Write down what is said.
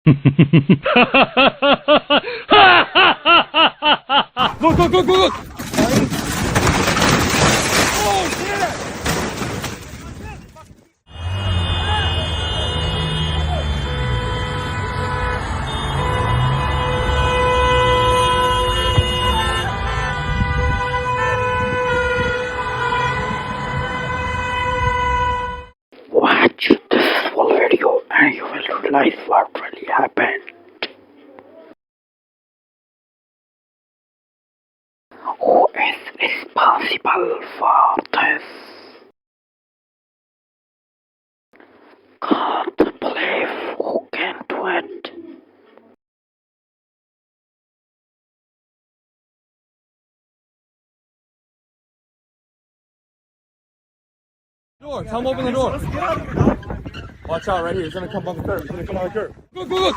Look, look, look, look, look! Oh, shit! Watch this full video and you will realize what really happened. Who is responsible for this? Can't believe who can do it. Door, tell him open the door. Watch out right here, he's gonna come on the curb. He's gonna come on the curb. Look, look, look!